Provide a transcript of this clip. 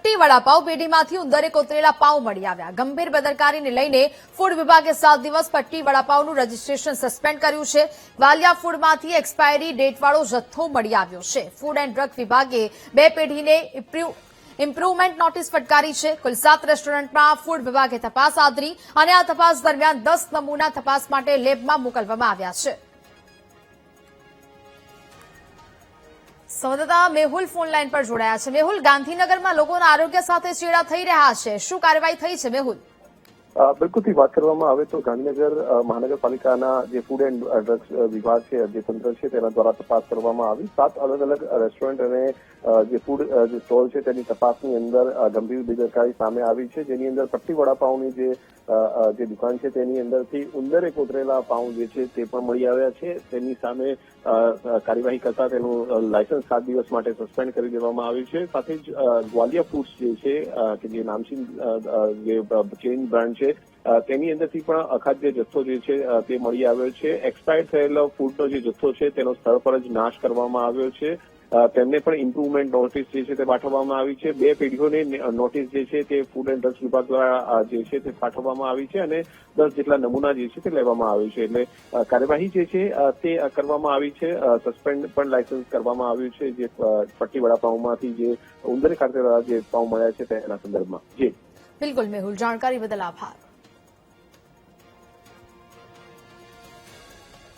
પટ્ટી વડાપાવ પેઢીમાંથી ઉંદરે કોતરેલા પાઉં મળી આવ્યા. ગંભીર બેદરકારીને લઈને ફૂડ વિભાગે 7 દિવસ પટ્ટી વડાપાવનું રજીસ્ટ્રેશન સસ્પેન્ડ કર્યું છે. વાલિયા ફૂડમાંથી એક્સપાયરી ડેટવાળો જથ્થો મળી આવ્યો છે. ફૂડ એન્ડ ડ્રગ વિભાગે 2 પેઢીને ઇમ્પ્રુવમેન્ટ નોટિસ ફટકારી છે. કુલ 7 રેસ્ટોરન્ટમાં ફૂડ વિભાગે તપાસ આદરી અને આ તપાસ દરમિયાન 10 નમૂના તપાસ માટે લેબમાં મોકલવામાં આવ્યા છે. સંવાદદાતા મેહુલ ફોન લાઈન પર જોડાયા છે. મેહુલ, ગાંધીનગરમાં લોકોના આરોગ્ય સાથે ચેડા થઈ રહ્યા છે. શું કાર્યવાહી થઈ છે મેહુલ? બિલકુલથી વાત કરવામાં આવે તો ગાંધીનગર મહાનગરપાલિકાના જે ફૂડ એન્ડ ડ્રગ્સ વિભાગ છે, જે તંત્ર છે, તેના દ્વારા તપાસ કરવામાં આવી. 7 અલગ અલગ રેસ્ટોરન્ટ અને જે ફૂડ જે સ્ટોલ છે તેની તપાસની અંદર ગંભીર બેદરકારી સામે આવી છે, જેની અંદર પટ્ટી વડાપાઉંની જે દુકાન છે તેની અંદરથી ઉંદરે કોતરેલા પાઉં જે છે તે પણ મળી આવ્યા છે. તેની સામે કાર્યવાહી કરતા તેનું લાયસન્સ 7 દિવસ માટે સસ્પેન્ડ કરી દેવામાં આવ્યું છે. સાથે જ ગ્વાલિયા ફૂડ્સ જે છે કે જે નામચીન જે ચેઇન બ્રાન્ડ છે તેની અંદરથી પણ અખાદ્ય જથ્થો જે છે તે મળી આવ્યો છે. એક્સપાયર થયેલો ફૂડનો જે જથ્થો છે તેનો સ્થળ પર જ નાશ કરવામાં આવ્યો છે. તેમને પણ ઇમ્પ્રુવમેન્ટ નોટિસ જે છે તે પાઠવવામાં આવી છે. 2 પેઢીઓની નોટિસ જે છે તે ફૂડ એન્ડ ડ્રગ્સ વિભાગ દ્વારા જે છે તે પાઠવવામાં આવી છે અને 10 જેટલા નમૂના જે છે તે લેવામાં આવ્યું છે. એટલે કાર્યવાહી જે છે તે કરવામાં આવી છે. સસ્પેન્ડ પણ લાયસન્સ કરવામાં આવ્યું છે જે પટ્ટી વડાપાઉંમાંથી જે ઉંદરે ખાતેલા જે પાઉં મળ્યા છે તેના સંદર્ભમાં. જી બિલકુલ મેહુલ, જાણકારી બદલ આભાર.